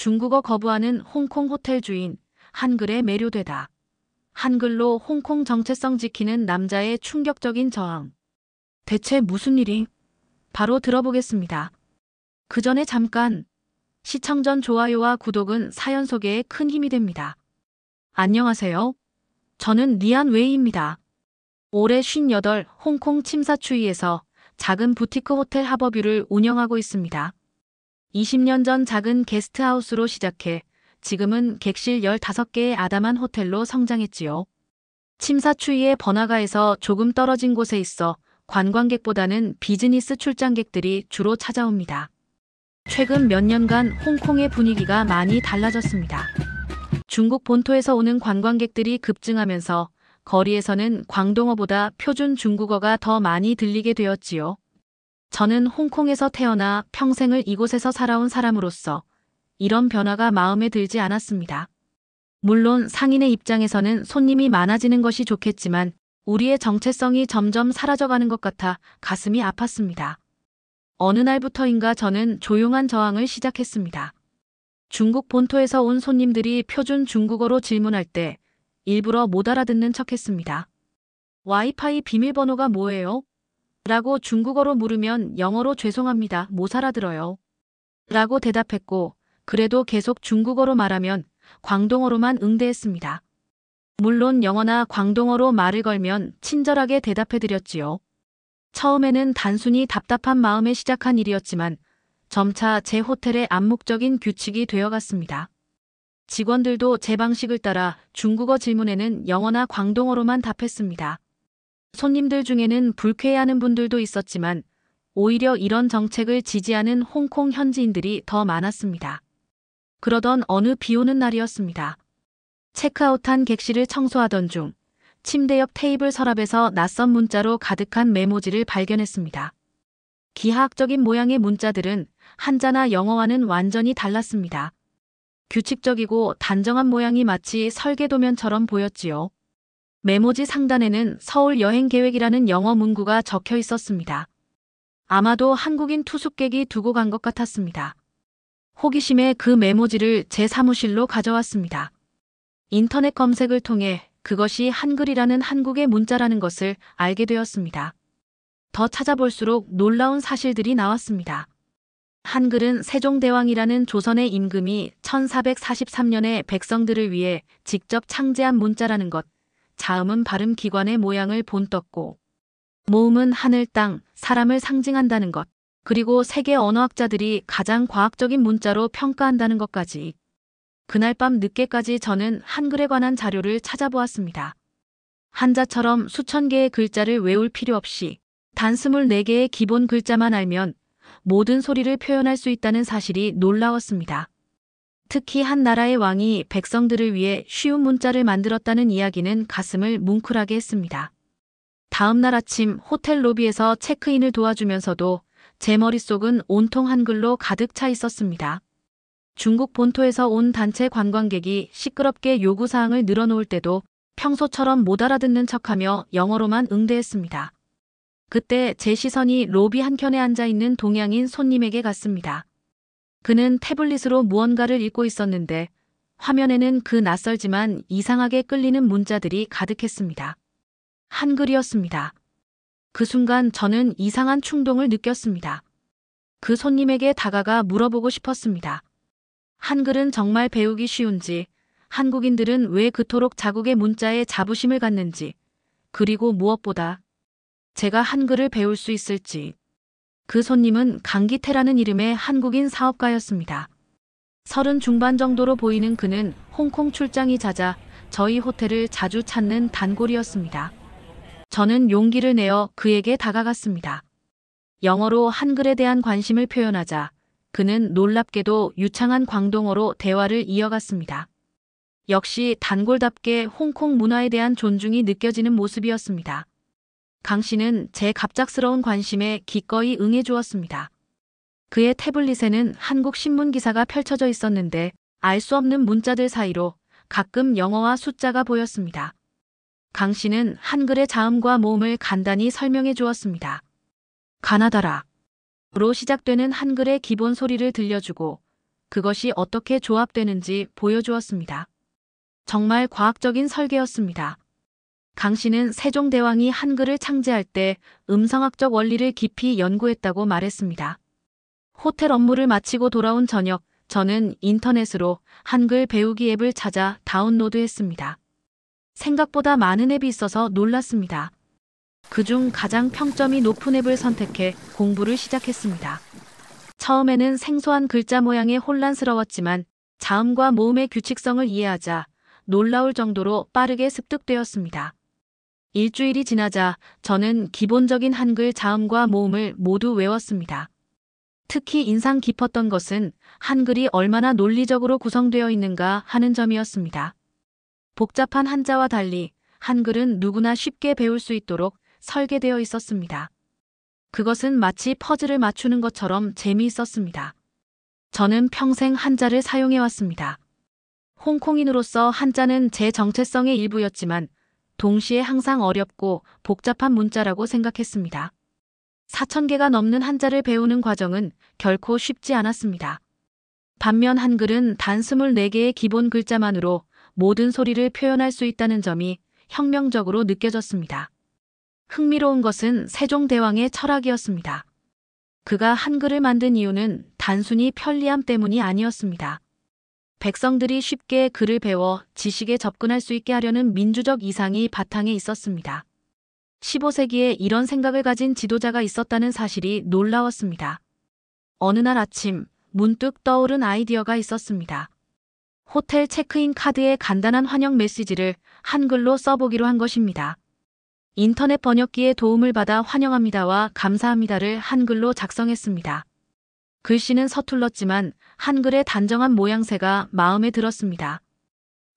중국어 거부하는 홍콩 호텔 주인, 한글에 매료되다. 한글로 홍콩 정체성 지키는 남자의 충격적인 저항. 대체 무슨 일이? 바로 들어보겠습니다. 그 전에 잠깐, 시청 전 좋아요와 구독은 사연 소개에 큰 힘이 됩니다. 안녕하세요. 저는 리안 웨이입니다. 올해 58 홍콩 침사추이에서 작은 부티크 호텔 하버뷰를 운영하고 있습니다. 20년 전 작은 게스트하우스로 시작해 지금은 객실 15개의 아담한 호텔로 성장했지요. 침사추이의 번화가에서 조금 떨어진 곳에 있어 관광객보다는 비즈니스 출장객들이 주로 찾아옵니다. 최근 몇 년간 홍콩의 분위기가 많이 달라졌습니다. 중국 본토에서 오는 관광객들이 급증하면서 거리에서는 광동어보다 표준 중국어가 더 많이 들리게 되었지요. 저는 홍콩에서 태어나 평생을 이곳에서 살아온 사람으로서 이런 변화가 마음에 들지 않았습니다. 물론 상인의 입장에서는 손님이 많아지는 것이 좋겠지만 우리의 정체성이 점점 사라져가는 것 같아 가슴이 아팠습니다. 어느 날부터인가 저는 조용한 저항을 시작했습니다. 중국 본토에서 온 손님들이 표준 중국어로 질문할 때 일부러 못 알아듣는 척했습니다. 와이파이 비밀번호가 뭐예요? 라고 중국어로 물으면 영어로 죄송합니다. 못 알아들어요. 라고 대답했고, 그래도 계속 중국어로 말하면 광동어로만 응대했습니다. 물론 영어나 광동어로 말을 걸면 친절하게 대답해드렸지요. 처음에는 단순히 답답한 마음에 시작한 일이었지만 점차 제 호텔의 암묵적인 규칙이 되어갔습니다. 직원들도 제 방식을 따라 중국어 질문에는 영어나 광동어로만 답했습니다. 손님들 중에는 불쾌해하는 분들도 있었지만 오히려 이런 정책을 지지하는 홍콩 현지인들이 더 많았습니다. 그러던 어느 비오는 날이었습니다. 체크아웃한 객실을 청소하던 중 침대 옆 테이블 서랍에서 낯선 문자로 가득한 메모지를 발견했습니다. 기하학적인 모양의 문자들은 한자나 영어와는 완전히 달랐습니다. 규칙적이고 단정한 모양이 마치 설계도면처럼 보였지요. 메모지 상단에는 서울 여행 계획이라는 영어 문구가 적혀 있었습니다. 아마도 한국인 투숙객이 두고 간 것 같았습니다. 호기심에 그 메모지를 제 사무실로 가져왔습니다. 인터넷 검색을 통해 그것이 한글이라는 한국의 문자라는 것을 알게 되었습니다. 더 찾아볼수록 놀라운 사실들이 나왔습니다. 한글은 세종대왕이라는 조선의 임금이 1443년에 백성들을 위해 직접 창제한 문자라는 것, 자음은 발음 기관의 모양을 본떴고, 모음은 하늘, 땅, 사람을 상징한다는 것, 그리고 세계 언어학자들이 가장 과학적인 문자로 평가한다는 것까지. 그날 밤 늦게까지 저는 한글에 관한 자료를 찾아보았습니다. 한자처럼 수천 개의 글자를 외울 필요 없이 단 24개의 기본 글자만 알면 모든 소리를 표현할 수 있다는 사실이 놀라웠습니다. 특히 한 나라의 왕이 백성들을 위해 쉬운 문자를 만들었다는 이야기는 가슴을 뭉클하게 했습니다. 다음 날 아침 호텔 로비에서 체크인을 도와주면서도 제 머릿속은 온통 한글로 가득 차 있었습니다. 중국 본토에서 온 단체 관광객이 시끄럽게 요구사항을 늘어놓을 때도 평소처럼 못 알아듣는 척하며 영어로만 응대했습니다. 그때 제 시선이 로비 한켠에 앉아있는 동양인 손님에게 갔습니다. 그는 태블릿으로 무언가를 읽고 있었는데 화면에는 그 낯설지만 이상하게 끌리는 문자들이 가득했습니다. 한글이었습니다. 그 순간 저는 이상한 충동을 느꼈습니다. 그 손님에게 다가가 물어보고 싶었습니다. 한글은 정말 배우기 쉬운지, 한국인들은 왜 그토록 자국의 문자에 자부심을 갖는지, 그리고 무엇보다 제가 한글을 배울 수 있을지. 그 손님은 강기태라는 이름의 한국인 사업가였습니다. 30 중반 정도로 보이는 그는 홍콩 출장이 잦아 저희 호텔을 자주 찾는 단골이었습니다. 저는 용기를 내어 그에게 다가갔습니다. 영어로 한글에 대한 관심을 표현하자 그는 놀랍게도 유창한 광동어로 대화를 이어갔습니다. 역시 단골답게 홍콩 문화에 대한 존중이 느껴지는 모습이었습니다. 강 씨는 제 갑작스러운 관심에 기꺼이 응해주었습니다. 그의 태블릿에는 한국 신문 기사가 펼쳐져 있었는데 알 수 없는 문자들 사이로 가끔 영어와 숫자가 보였습니다. 강 씨는 한글의 자음과 모음을 간단히 설명해 주었습니다. 가나다라 로 시작되는 한글의 기본 소리를 들려주고 그것이 어떻게 조합되는지 보여주었습니다. 정말 과학적인 설계였습니다. 강 씨는 세종대왕이 한글을 창제할 때 음성학적 원리를 깊이 연구했다고 말했습니다. 호텔 업무를 마치고 돌아온 저녁, 저는 인터넷으로 한글 배우기 앱을 찾아 다운로드했습니다. 생각보다 많은 앱이 있어서 놀랐습니다. 그중 가장 평점이 높은 앱을 선택해 공부를 시작했습니다. 처음에는 생소한 글자 모양에 혼란스러웠지만 자음과 모음의 규칙성을 이해하자 놀라울 정도로 빠르게 습득되었습니다. 일주일이 지나자 저는 기본적인 한글 자음과 모음을 모두 외웠습니다. 특히 인상 깊었던 것은 한글이 얼마나 논리적으로 구성되어 있는가 하는 점이었습니다. 복잡한 한자와 달리 한글은 누구나 쉽게 배울 수 있도록 설계되어 있었습니다. 그것은 마치 퍼즐을 맞추는 것처럼 재미있었습니다. 저는 평생 한자를 사용해왔습니다. 홍콩인으로서 한자는 제 정체성의 일부였지만 동시에 항상 어렵고 복잡한 문자라고 생각했습니다. 4,000개가 넘는 한자를 배우는 과정은 결코 쉽지 않았습니다. 반면 한글은 단 24개의 기본 글자만으로 모든 소리를 표현할 수 있다는 점이 혁명적으로 느껴졌습니다. 흥미로운 것은 세종대왕의 철학이었습니다. 그가 한글을 만든 이유는 단순히 편리함 때문이 아니었습니다. 백성들이 쉽게 글을 배워 지식에 접근할 수 있게 하려는 민주적 이상이 바탕에 있었습니다. 15세기에 이런 생각을 가진 지도자가 있었다는 사실이 놀라웠습니다. 어느 날 아침 문득 떠오른 아이디어가 있었습니다. 호텔 체크인 카드에 간단한 환영 메시지를 한글로 써보기로 한 것입니다. 인터넷 번역기의 도움을 받아 환영합니다와 감사합니다를 한글로 작성했습니다. 글씨는 서툴렀지만 한글의 단정한 모양새가 마음에 들었습니다.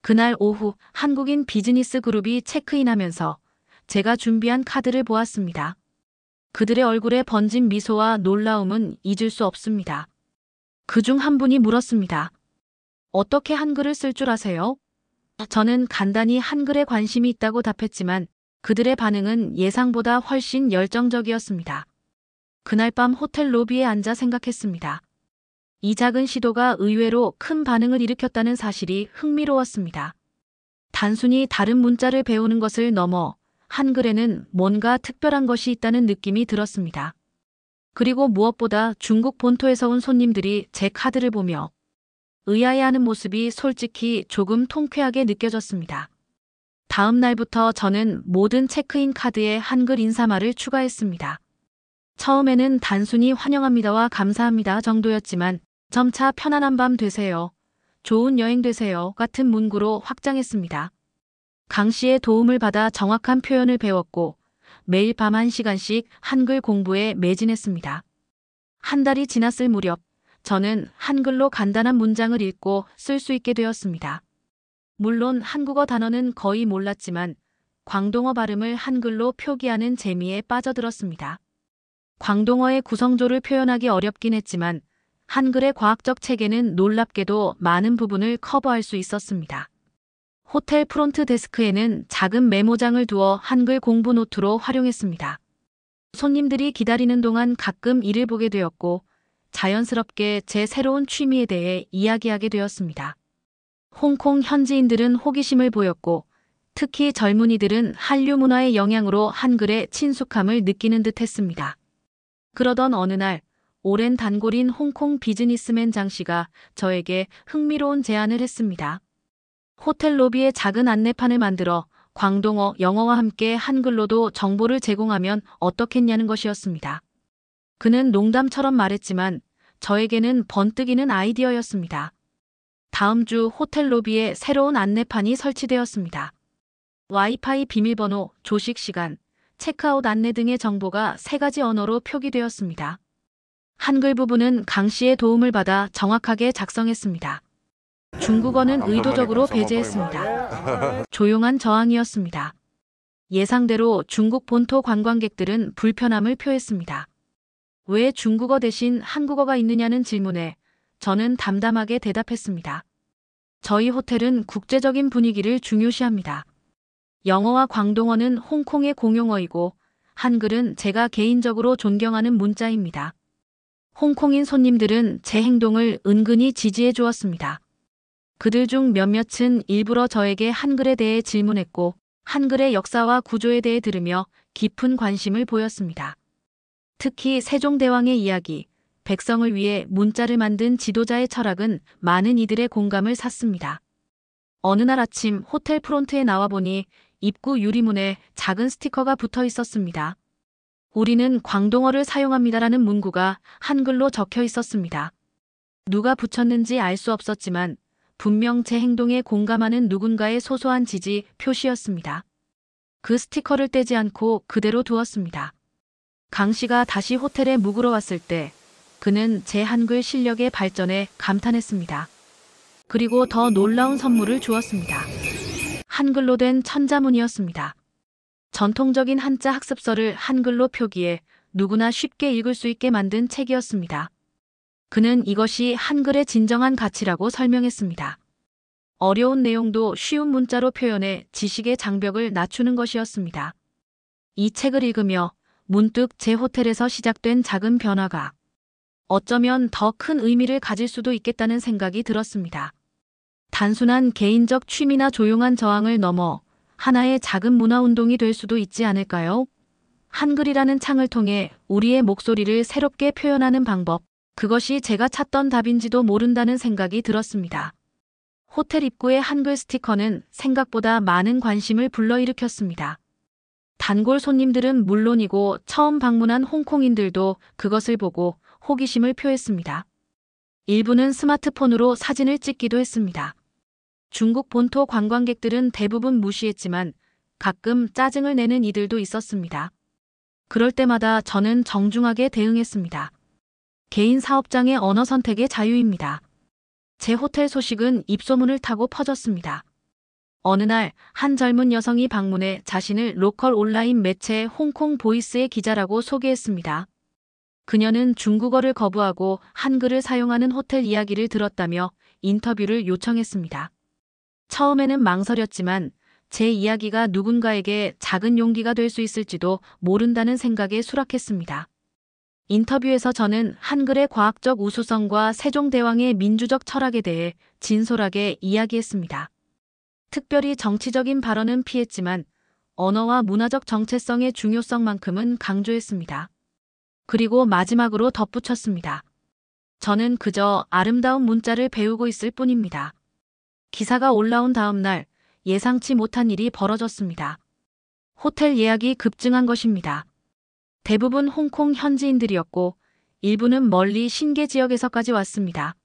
그날 오후 한국인 비즈니스 그룹이 체크인하면서 제가 준비한 카드를 보았습니다. 그들의 얼굴에 번진 미소와 놀라움은 잊을 수 없습니다. 그중 한 분이 물었습니다. 어떻게 한글을 쓸 줄 아세요? 저는 간단히 한글에 관심이 있다고 답했지만 그들의 반응은 예상보다 훨씬 열정적이었습니다. 그날 밤 호텔 로비에 앉아 생각했습니다. 이 작은 시도가 의외로 큰 반응을 일으켰다는 사실이 흥미로웠습니다. 단순히 다른 문자를 배우는 것을 넘어 한글에는 뭔가 특별한 것이 있다는 느낌이 들었습니다. 그리고 무엇보다 중국 본토에서 온 손님들이 제 카드를 보며 의아해하는 모습이 솔직히 조금 통쾌하게 느껴졌습니다. 다음 날부터 저는 모든 체크인 카드에 한글 인사말을 추가했습니다. 처음에는 단순히 환영합니다와 감사합니다 정도였지만 점차 편안한 밤 되세요, 좋은 여행 되세요 같은 문구로 확장했습니다. 강 씨의 도움을 받아 정확한 표현을 배웠고 매일 밤 1시간씩 한글 공부에 매진했습니다. 한 달이 지났을 무렵 저는 한글로 간단한 문장을 읽고 쓸 수 있게 되었습니다. 물론 한국어 단어는 거의 몰랐지만 광동어 발음을 한글로 표기하는 재미에 빠져들었습니다. 광동어의 구성조를 표현하기 어렵긴 했지만 한글의 과학적 체계는 놀랍게도 많은 부분을 커버할 수 있었습니다. 호텔 프론트 데스크에는 작은 메모장을 두어 한글 공부 노트로 활용했습니다. 손님들이 기다리는 동안 가끔 일을 보게 되었고 자연스럽게 제 새로운 취미에 대해 이야기하게 되었습니다. 홍콩 현지인들은 호기심을 보였고 특히 젊은이들은 한류 문화의 영향으로 한글에 친숙함을 느끼는 듯 했습니다. 그러던 어느 날 오랜 단골인 홍콩 비즈니스맨 장 씨가 저에게 흥미로운 제안을 했습니다. 호텔 로비에 작은 안내판을 만들어 광동어, 영어와 함께 한글로도 정보를 제공하면 어떻겠냐는 것이었습니다. 그는 농담처럼 말했지만 저에게는 번뜩이는 아이디어였습니다. 다음 주 호텔 로비에 새로운 안내판이 설치되었습니다. 와이파이 비밀번호, 조식 시간, 체크아웃 안내 등의 정보가 3가지 언어로 표기되었습니다. 한글 부분은 강 씨의 도움을 받아 정확하게 작성했습니다. 중국어는 의도적으로 배제했습니다. 조용한 저항이었습니다. 예상대로 중국 본토 관광객들은 불편함을 표했습니다. 왜 중국어 대신 한국어가 있느냐는 질문에 저는 담담하게 대답했습니다. 저희 호텔은 국제적인 분위기를 중요시합니다. 영어와 광동어는 홍콩의 공용어이고 한글은 제가 개인적으로 존경하는 문자입니다. 홍콩인 손님들은 제 행동을 은근히 지지해 주었습니다. 그들 중 몇몇은 일부러 저에게 한글에 대해 질문했고 한글의 역사와 구조에 대해 들으며 깊은 관심을 보였습니다. 특히 세종대왕의 이야기, 백성을 위해 문자를 만든 지도자의 철학은 많은 이들의 공감을 샀습니다. 어느 날 아침 호텔 프론트에 나와보니 입구 유리문에 작은 스티커가 붙어 있었습니다. 우리는 광동어를 사용합니다라는 문구가 한글로 적혀 있었습니다. 누가 붙였는지 알 수 없었지만 분명 제 행동에 공감하는 누군가의 소소한 지지 표시였습니다. 그 스티커를 떼지 않고 그대로 두었습니다. 강 씨가 다시 호텔에 묵으러 왔을 때 그는 제 한글 실력의 발전에 감탄했습니다. 그리고 더 놀라운 선물을 주었습니다. 한글로 된 천자문이었습니다. 전통적인 한자 학습서를 한글로 표기해 누구나 쉽게 읽을 수 있게 만든 책이었습니다. 그는 이것이 한글의 진정한 가치라고 설명했습니다. 어려운 내용도 쉬운 문자로 표현해 지식의 장벽을 낮추는 것이었습니다. 이 책을 읽으며 문득 제 호텔에서 시작된 작은 변화가 어쩌면 더 큰 의미를 가질 수도 있겠다는 생각이 들었습니다. 단순한 개인적 취미나 조용한 저항을 넘어 하나의 작은 문화운동이 될 수도 있지 않을까요? 한글이라는 창을 통해 우리의 목소리를 새롭게 표현하는 방법, 그것이 제가 찾던 답인지도 모른다는 생각이 들었습니다. 호텔 입구의 한글 스티커는 생각보다 많은 관심을 불러일으켰습니다. 단골 손님들은 물론이고 처음 방문한 홍콩인들도 그것을 보고 호기심을 표했습니다. 일부는 스마트폰으로 사진을 찍기도 했습니다. 중국 본토 관광객들은 대부분 무시했지만 가끔 짜증을 내는 이들도 있었습니다. 그럴 때마다 저는 정중하게 대응했습니다. 개인 사업장의 언어 선택의 자유입니다. 제 호텔 소식은 입소문을 타고 퍼졌습니다. 어느 날 한 젊은 여성이 방문해 자신을 로컬 온라인 매체 홍콩 보이스의 기자라고 소개했습니다. 그녀는 중국어를 거부하고 한글을 사용하는 호텔 이야기를 들었다며 인터뷰를 요청했습니다. 처음에는 망설였지만 제 이야기가 누군가에게 작은 용기가 될 수 있을지도 모른다는 생각에 수락했습니다. 인터뷰에서 저는 한글의 과학적 우수성과 세종대왕의 민주적 철학에 대해 진솔하게 이야기했습니다. 특별히 정치적인 발언은 피했지만 언어와 문화적 정체성의 중요성만큼은 강조했습니다. 그리고 마지막으로 덧붙였습니다. 저는 그저 아름다운 문자를 배우고 있을 뿐입니다. 기사가 올라온 다음 날 예상치 못한 일이 벌어졌습니다. 호텔 예약이 급증한 것입니다. 대부분 홍콩 현지인들이었고 일부는 멀리 신계 지역에서까지 왔습니다.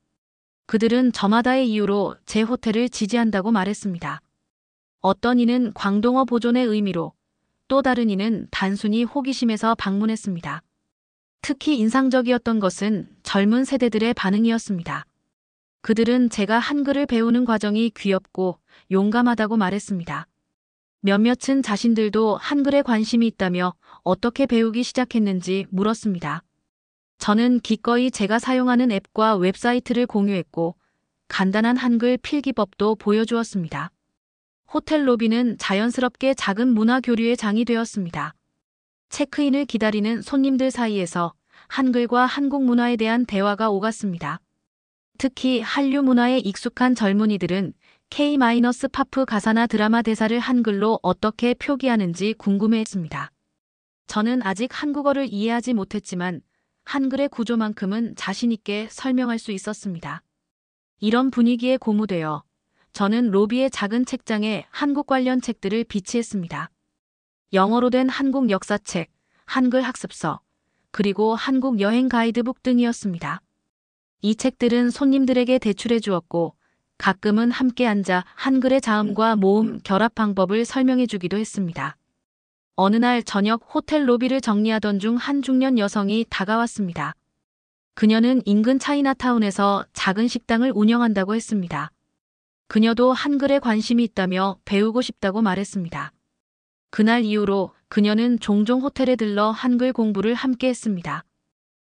그들은 저마다의 이유로 제 호텔을 지지한다고 말했습니다. 어떤 이는 광동어 보존의 의미로, 또 다른 이는 단순히 호기심에서 방문했습니다. 특히 인상적이었던 것은 젊은 세대들의 반응이었습니다. 그들은 제가 한글을 배우는 과정이 귀엽고 용감하다고 말했습니다. 몇몇은 자신들도 한글에 관심이 있다며 어떻게 배우기 시작했는지 물었습니다. 저는 기꺼이 제가 사용하는 앱과 웹사이트를 공유했고 간단한 한글 필기법도 보여주었습니다. 호텔 로비는 자연스럽게 작은 문화 교류의 장이 되었습니다. 체크인을 기다리는 손님들 사이에서 한글과 한국 문화에 대한 대화가 오갔습니다. 특히 한류 문화에 익숙한 젊은이들은 K-팝 가사나 드라마 대사를 한글로 어떻게 표기하는지 궁금해했습니다. 저는 아직 한국어를 이해하지 못했지만 한글의 구조만큼은 자신 있게 설명할 수 있었습니다. 이런 분위기에 고무되어 저는 로비의 작은 책장에 한국 관련 책들을 비치했습니다. 영어로 된 한국 역사책, 한글 학습서, 그리고 한국 여행 가이드북 등이었습니다. 이 책들은 손님들에게 대출해 주었고 가끔은 함께 앉아 한글의 자음과 모음 결합 방법을 설명해 주기도 했습니다. 어느 날 저녁 호텔 로비를 정리하던 중 한 중년 여성이 다가왔습니다. 그녀는 인근 차이나타운에서 작은 식당을 운영한다고 했습니다. 그녀도 한글에 관심이 있다며 배우고 싶다고 말했습니다. 그날 이후로 그녀는 종종 호텔에 들러 한글 공부를 함께 했습니다.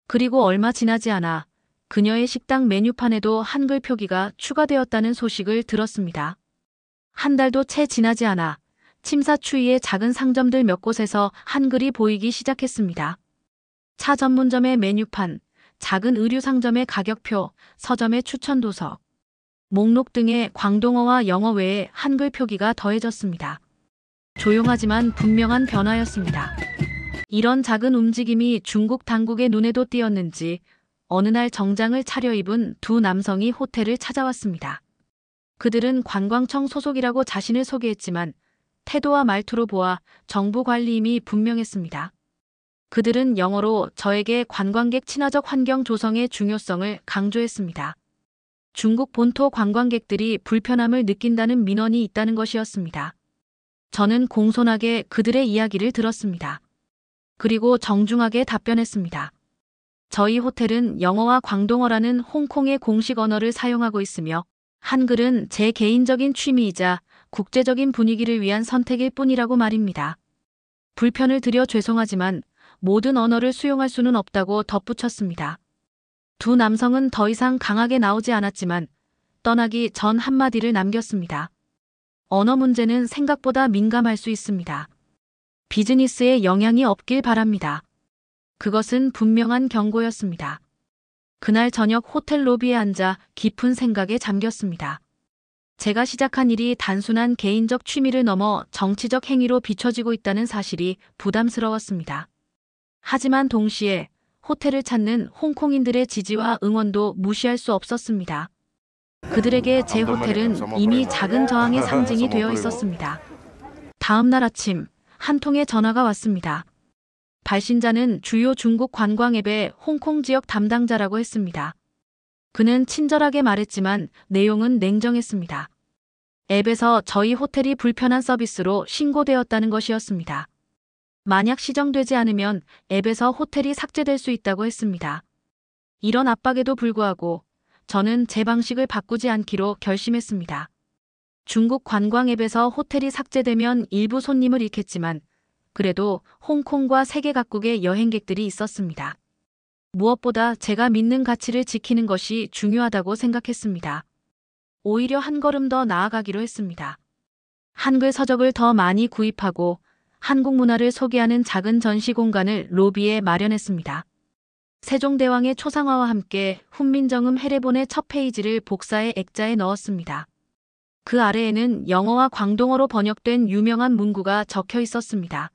그리고 얼마 지나지 않아 그녀의 식당 메뉴판에도 한글 표기가 추가되었다는 소식을 들었습니다. 한 달도 채 지나지 않아 침사추이의 작은 상점들 몇 곳에서 한글이 보이기 시작했습니다. 차 전문점의 메뉴판, 작은 의류 상점의 가격표, 서점의 추천 도서, 목록 등의 광동어와 영어 외에 한글 표기가 더해졌습니다. 조용하지만 분명한 변화였습니다. 이런 작은 움직임이 중국 당국의 눈에도 띄었는지 어느 날 정장을 차려입은 두 남성이 호텔을 찾아왔습니다. 그들은 관광청 소속이라고 자신을 소개했지만 태도와 말투로 보아 정부 관리임이 분명했습니다. 그들은 영어로 저에게 관광객 친화적 환경 조성의 중요성을 강조했습니다. 중국 본토 관광객들이 불편함을 느낀다는 민원이 있다는 것이었습니다. 저는 공손하게 그들의 이야기를 들었습니다. 그리고 정중하게 답변했습니다. 저희 호텔은 영어와 광동어라는 홍콩의 공식 언어를 사용하고 있으며 한글은 제 개인적인 취미이자 국제적인 분위기를 위한 선택일 뿐이라고 말입니다. 불편을 드려 죄송하지만 모든 언어를 수용할 수는 없다고 덧붙였습니다. 두 남성은 더 이상 강하게 나오지 않았지만 떠나기 전 한마디를 남겼습니다. 언어 문제는 생각보다 민감할 수 있습니다. 비즈니스에 영향이 없길 바랍니다. 그것은 분명한 경고였습니다. 그날 저녁 호텔 로비에 앉아 깊은 생각에 잠겼습니다. 제가 시작한 일이 단순한 개인적 취미를 넘어 정치적 행위로 비춰지고 있다는 사실이 부담스러웠습니다. 하지만 동시에 호텔을 찾는 홍콩인들의 지지와 응원도 무시할 수 없었습니다. 그들에게 제 호텔은 이미 작은 저항의 상징이 되어 있었습니다. 다음 날 아침 한 통의 전화가 왔습니다. 발신자는 주요 중국 관광 앱의 홍콩 지역 담당자라고 했습니다. 그는 친절하게 말했지만 내용은 냉정했습니다. 앱에서 저희 호텔이 불편한 서비스로 신고되었다는 것이었습니다. 만약 시정되지 않으면 앱에서 호텔이 삭제될 수 있다고 했습니다. 이런 압박에도 불구하고 저는 제 방식을 바꾸지 않기로 결심했습니다. 중국 관광 앱에서 호텔이 삭제되면 일부 손님을 잃겠지만 그래도 홍콩과 세계 각국의 여행객들이 있었습니다. 무엇보다 제가 믿는 가치를 지키는 것이 중요하다고 생각했습니다. 오히려 한 걸음 더 나아가기로 했습니다. 한글 서적을 더 많이 구입하고 한국 문화를 소개하는 작은 전시 공간을 로비에 마련했습니다. 세종대왕의 초상화와 함께 훈민정음 해례본의 첫 페이지를 복사해 액자에 넣었습니다. 그 아래에는 영어와 광동어로 번역된 유명한 문구가 적혀 있었습니다.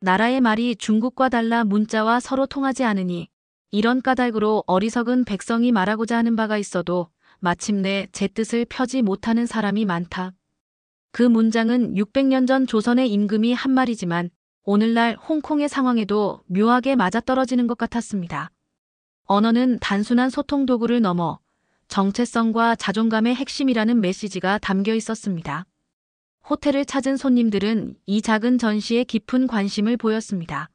나라의 말이 중국과 달라 문자와 서로 통하지 않으니 이런 까닭으로 어리석은 백성이 말하고자 하는 바가 있어도 마침내 제 뜻을 펴지 못하는 사람이 많다. 그 문장은 600년 전 조선의 임금이 한 말이지만 오늘날 홍콩의 상황에도 묘하게 맞아떨어지는 것 같았습니다. 언어는 단순한 소통 도구를 넘어 정체성과 자존감의 핵심이라는 메시지가 담겨 있었습니다. 호텔을 찾은 손님들은 이 작은 전시에 깊은 관심을 보였습니다.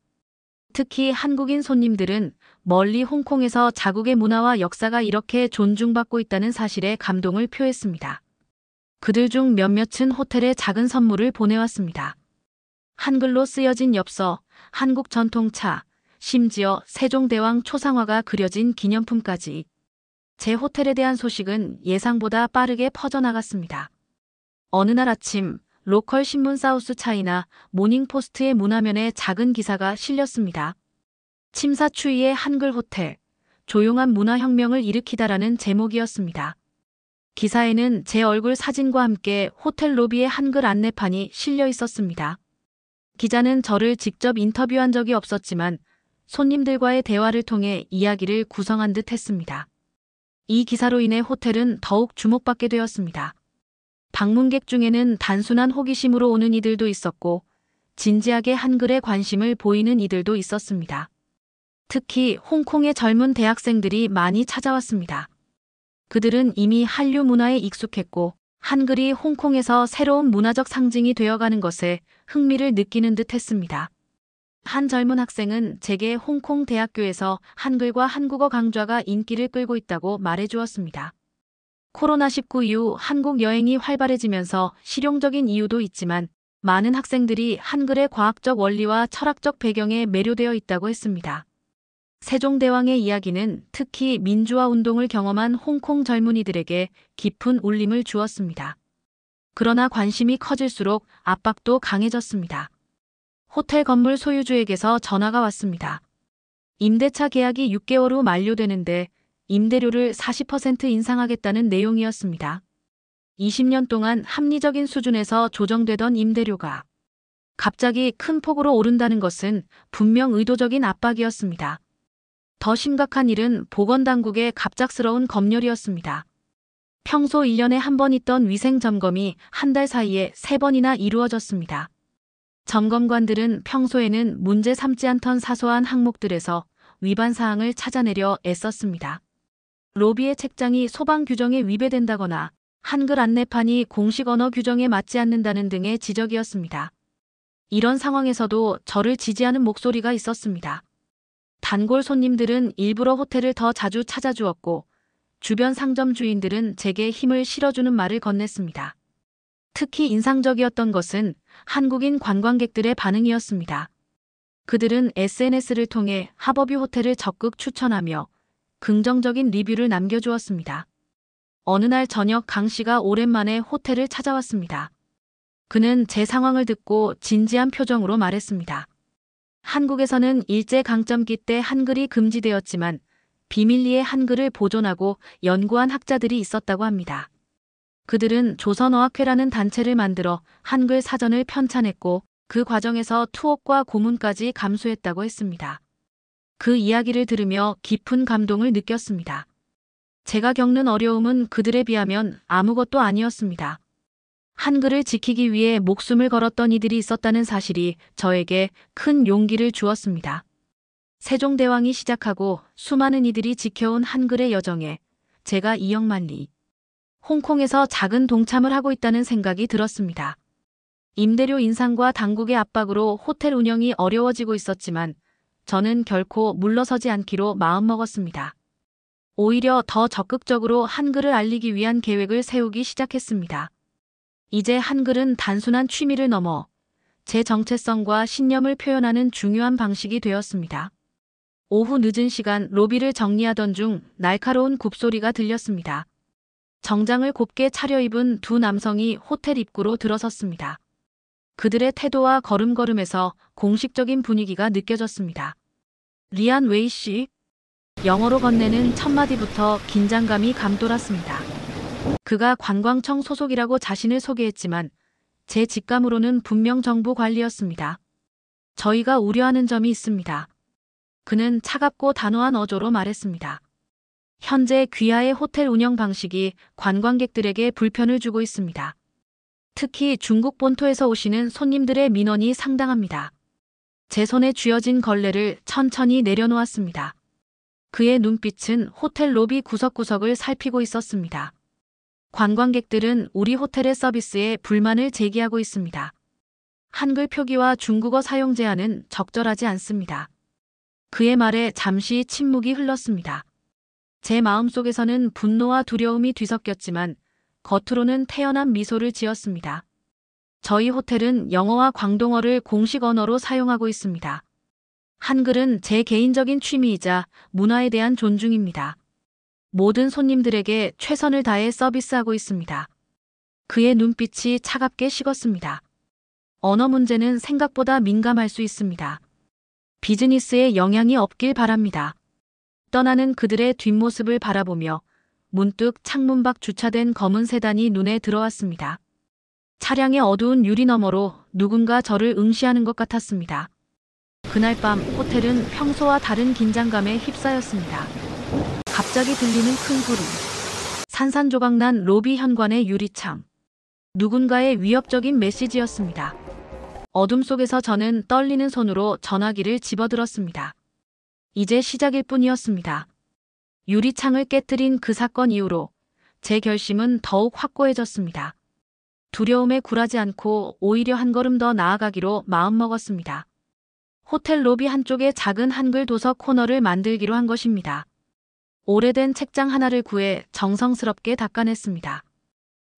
특히 한국인 손님들은 멀리 홍콩에서 자국의 문화와 역사가 이렇게 존중받고 있다는 사실에 감동을 표했습니다. 그들 중 몇몇은 호텔에 작은 선물을 보내왔습니다. 한글로 쓰여진 엽서, 한국 전통차, 심지어 세종대왕 초상화가 그려진 기념품까지. 제 호텔에 대한 소식은 예상보다 빠르게 퍼져나갔습니다. 어느 날 아침 로컬 신문 사우스 차이나 모닝포스트의 문화면에 작은 기사가 실렸습니다. 침사추이의 한글 호텔, 조용한 문화혁명을 일으키다라는 제목이었습니다. 기사에는 제 얼굴 사진과 함께 호텔 로비의 한글 안내판이 실려 있었습니다. 기자는 저를 직접 인터뷰한 적이 없었지만 손님들과의 대화를 통해 이야기를 구성한 듯 했습니다. 이 기사로 인해 호텔은 더욱 주목받게 되었습니다. 방문객 중에는 단순한 호기심으로 오는 이들도 있었고 진지하게 한글에 관심을 보이는 이들도 있었습니다. 특히 홍콩의 젊은 대학생들이 많이 찾아왔습니다. 그들은 이미 한류 문화에 익숙했고 한글이 홍콩에서 새로운 문화적 상징이 되어가는 것에 흥미를 느끼는 듯 했습니다. 한 젊은 학생은 제게 홍콩 대학교에서 한글과 한국어 강좌가 인기를 끌고 있다고 말해주었습니다. 코로나19 이후 한국 여행이 활발해지면서 실용적인 이유도 있지만 많은 학생들이 한글의 과학적 원리와 철학적 배경에 매료되어 있다고 했습니다. 세종대왕의 이야기는 특히 민주화 운동을 경험한 홍콩 젊은이들에게 깊은 울림을 주었습니다. 그러나 관심이 커질수록 압박도 강해졌습니다. 호텔 건물 소유주에게서 전화가 왔습니다. 임대차 계약이 6개월 후 만료되는데 임대료를 40% 인상하겠다는 내용이었습니다. 20년 동안 합리적인 수준에서 조정되던 임대료가 갑자기 큰 폭으로 오른다는 것은 분명 의도적인 압박이었습니다. 더 심각한 일은 보건당국의 갑작스러운 검열이었습니다. 평소 1년에 한 번 있던 위생 점검이 한 달 사이에 3번이나 이루어졌습니다. 점검관들은 평소에는 문제 삼지 않던 사소한 항목들에서 위반 사항을 찾아내려 애썼습니다. 로비의 책장이 소방 규정에 위배된다거나 한글 안내판이 공식 언어 규정에 맞지 않는다는 등의 지적이었습니다. 이런 상황에서도 저를 지지하는 목소리가 있었습니다. 단골 손님들은 일부러 호텔을 더 자주 찾아주었고 주변 상점 주인들은 제게 힘을 실어주는 말을 건넸습니다. 특히 인상적이었던 것은 한국인 관광객들의 반응이었습니다. 그들은 SNS를 통해 하버뷰 호텔을 적극 추천하며 긍정적인 리뷰를 남겨주었습니다. 어느 날 저녁 강 씨가 오랜만에 호텔을 찾아왔습니다. 그는 제 상황을 듣고 진지한 표정으로 말했습니다. 한국에서는 일제 강점기 때 한글이 금지되었지만 비밀리에 한글을 보존하고 연구한 학자들이 있었다고 합니다. 그들은 조선어학회라는 단체를 만들어 한글 사전을 편찬했고 그 과정에서 투옥과 고문까지 감수했다고 했습니다. 그 이야기를 들으며 깊은 감동을 느꼈습니다. 제가 겪는 어려움은 그들에 비하면 아무것도 아니었습니다. 한글을 지키기 위해 목숨을 걸었던 이들이 있었다는 사실이 저에게 큰 용기를 주었습니다. 세종대왕이 시작하고 수많은 이들이 지켜온 한글의 여정에 제가 이역만리, 홍콩에서 작은 동참을 하고 있다는 생각이 들었습니다. 임대료 인상과 당국의 압박으로 호텔 운영이 어려워지고 있었지만 저는 결코 물러서지 않기로 마음먹었습니다. 오히려 더 적극적으로 한글을 알리기 위한 계획을 세우기 시작했습니다. 이제 한글은 단순한 취미를 넘어 제 정체성과 신념을 표현하는 중요한 방식이 되었습니다. 오후 늦은 시간 로비를 정리하던 중 날카로운 굽소리가 들렸습니다. 정장을 곱게 차려입은 두 남성이 호텔 입구로 들어섰습니다. 그들의 태도와 걸음걸음에서 공식적인 분위기가 느껴졌습니다. 리안 웨이 씨, 영어로 건네는 첫 마디부터 긴장감이 감돌았습니다. 그가 관광청 소속이라고 자신을 소개했지만 제 직감으로는 분명 정부 관리였습니다. 저희가 우려하는 점이 있습니다. 그는 차갑고 단호한 어조로 말했습니다. 현재 귀하의 호텔 운영 방식이 관광객들에게 불편을 주고 있습니다. 특히 중국 본토에서 오시는 손님들의 민원이 상당합니다. 제 손에 쥐어진 걸레를 천천히 내려놓았습니다. 그의 눈빛은 호텔 로비 구석구석을 살피고 있었습니다. 관광객들은 우리 호텔의 서비스에 불만을 제기하고 있습니다. 한글 표기와 중국어 사용 제한은 적절하지 않습니다. 그의 말에 잠시 침묵이 흘렀습니다. 제 마음속에서는 분노와 두려움이 뒤섞였지만 겉으로는 태연한 미소를 지었습니다. 저희 호텔은 영어와 광동어를 공식 언어로 사용하고 있습니다. 한글은 제 개인적인 취미이자 문화에 대한 존중입니다. 모든 손님들에게 최선을 다해 서비스하고 있습니다. 그의 눈빛이 차갑게 식었습니다. 언어 문제는 생각보다 민감할 수 있습니다. 비즈니스에 영향이 없길 바랍니다. 떠나는 그들의 뒷모습을 바라보며 문득 창문 밖 주차된 검은 세단이 눈에 들어왔습니다. 차량의 어두운 유리 너머로 누군가 저를 응시하는 것 같았습니다. 그날 밤 호텔은 평소와 다른 긴장감에 휩싸였습니다. 갑자기 들리는 큰 소리. 산산조각난 로비 현관의 유리창. 누군가의 위협적인 메시지였습니다. 어둠 속에서 저는 떨리는 손으로 전화기를 집어들었습니다. 이제 시작일 뿐이었습니다. 유리창을 깨뜨린 그 사건 이후로 제 결심은 더욱 확고해졌습니다. 두려움에 굴하지 않고 오히려 한 걸음 더 나아가기로 마음먹었습니다. 호텔 로비 한쪽에 작은 한글 도서 코너를 만들기로 한 것입니다. 오래된 책장 하나를 구해 정성스럽게 닦아냈습니다.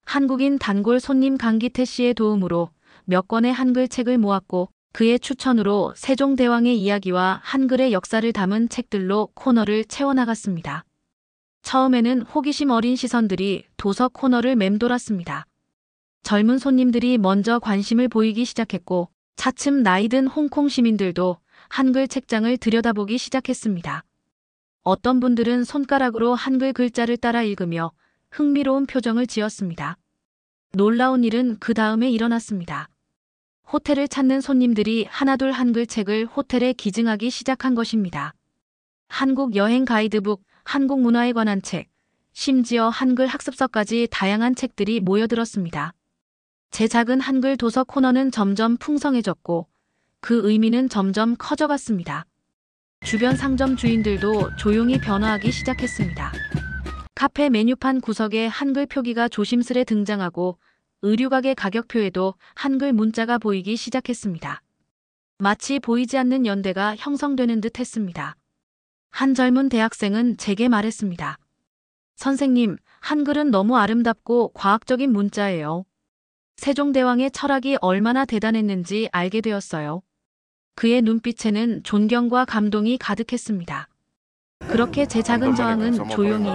한국인 단골 손님 강기태 씨의 도움으로 몇 권의 한글 책을 모았고 그의 추천으로 세종대왕의 이야기와 한글의 역사를 담은 책들로 코너를 채워나갔습니다. 처음에는 호기심 어린 시선들이 도서 코너를 맴돌았습니다. 젊은 손님들이 먼저 관심을 보이기 시작했고 차츰 나이든 홍콩 시민들도 한글 책장을 들여다보기 시작했습니다. 어떤 분들은 손가락으로 한글 글자를 따라 읽으며 흥미로운 표정을 지었습니다. 놀라운 일은 그 다음에 일어났습니다. 호텔을 찾는 손님들이 하나둘 한글 책을 호텔에 기증하기 시작한 것입니다. 한국 여행 가이드북, 한국 문화에 관한 책, 심지어 한글 학습서까지 다양한 책들이 모여들었습니다. 제 작은 한글 도서 코너는 점점 풍성해졌고 그 의미는 점점 커져갔습니다. 주변 상점 주인들도 조용히 변화하기 시작했습니다. 카페 메뉴판 구석에 한글 표기가 조심스레 등장하고 의류가게 가격표에도 한글 문자가 보이기 시작했습니다. 마치 보이지 않는 연대가 형성되는 듯 했습니다. 한 젊은 대학생은 제게 말했습니다. 선생님, 한글은 너무 아름답고 과학적인 문자예요. 세종대왕의 철학이 얼마나 대단했는지 알게 되었어요. 그의 눈빛에는 존경과 감동이 가득했습니다. 그렇게 제 작은 저항은 조용히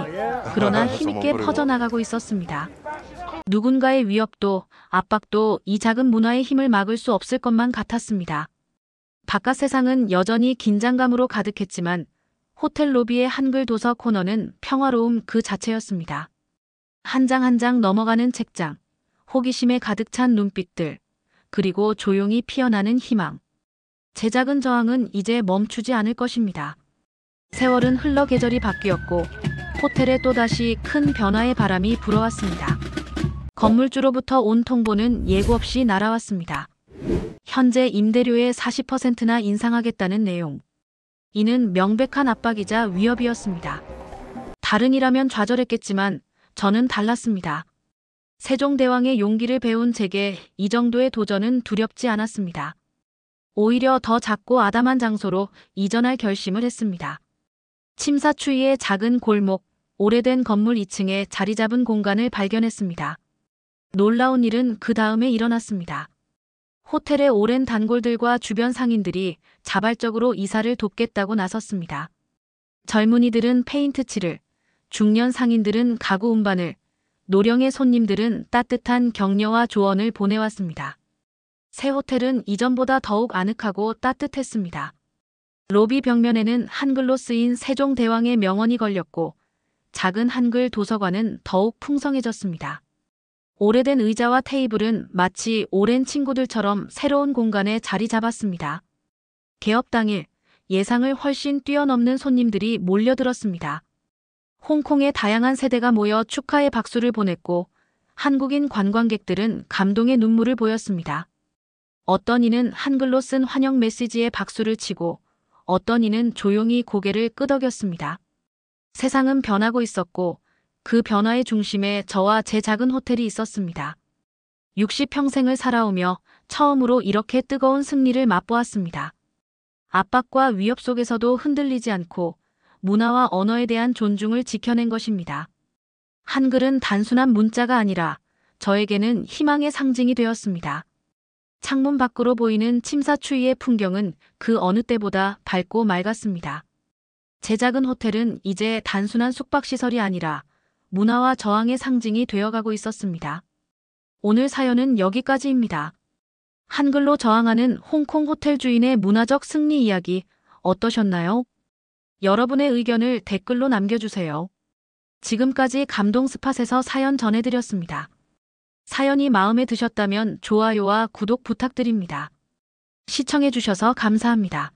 그러나 힘있게 퍼져나가고 있었습니다. 누군가의 위협도 압박도 이 작은 문화의 힘을 막을 수 없을 것만 같았습니다. 바깥 세상은 여전히 긴장감으로 가득했지만 호텔 로비의 한글 도서 코너는 평화로움 그 자체였습니다. 한 장 한 장 넘어가는 책장, 호기심에 가득 찬 눈빛들, 그리고 조용히 피어나는 희망. 제 작은 저항은 이제 멈추지 않을 것입니다. 세월은 흘러 계절이 바뀌었고 호텔에 또다시 큰 변화의 바람이 불어왔습니다. 건물주로부터 온 통보는 예고 없이 날아왔습니다. 현재 임대료의 40%나 인상하겠다는 내용. 이는 명백한 압박이자 위협이었습니다. 다른 이라면 좌절했겠지만 저는 달랐습니다. 세종대왕의 용기를 배운 제게 이 정도의 도전은 두렵지 않았습니다. 오히려 더 작고 아담한 장소로 이전할 결심을 했습니다. 침사추이의 작은 골목, 오래된 건물 2층에 자리 잡은 공간을 발견했습니다. 놀라운 일은 그 다음에 일어났습니다. 호텔의 오랜 단골들과 주변 상인들이 자발적으로 이사를 돕겠다고 나섰습니다. 젊은이들은 페인트 칠을, 중년 상인들은 가구 운반을, 노령의 손님들은 따뜻한 격려와 조언을 보내왔습니다. 새 호텔은 이전보다 더욱 아늑하고 따뜻했습니다. 로비 벽면에는 한글로 쓰인 세종대왕의 명언이 걸렸고 작은 한글 도서관은 더욱 풍성해졌습니다. 오래된 의자와 테이블은 마치 오랜 친구들처럼 새로운 공간에 자리 잡았습니다. 개업 당일 예상을 훨씬 뛰어넘는 손님들이 몰려들었습니다. 홍콩의 다양한 세대가 모여 축하의 박수를 보냈고 한국인 관광객들은 감동의 눈물을 보였습니다. 어떤 이는 한글로 쓴 환영 메시지에 박수를 치고 어떤 이는 조용히 고개를 끄덕였습니다. 세상은 변하고 있었고 그 변화의 중심에 저와 제 작은 호텔이 있었습니다. 60평생을 살아오며 처음으로 이렇게 뜨거운 승리를 맛보았습니다. 압박과 위협 속에서도 흔들리지 않고 문화와 언어에 대한 존중을 지켜낸 것입니다. 한글은 단순한 문자가 아니라 저에게는 희망의 상징이 되었습니다. 창문 밖으로 보이는 침사추이의 풍경은 그 어느 때보다 밝고 맑았습니다. 제 작은 호텔은 이제 단순한 숙박시설이 아니라 문화와 저항의 상징이 되어가고 있었습니다. 오늘 사연은 여기까지입니다. 한글로 저항하는 홍콩 호텔 주인의 문화적 승리 이야기 어떠셨나요? 여러분의 의견을 댓글로 남겨주세요. 지금까지 감동 스팟에서 사연 전해드렸습니다. 사연이 마음에 드셨다면 좋아요와 구독 부탁드립니다. 시청해주셔서 감사합니다.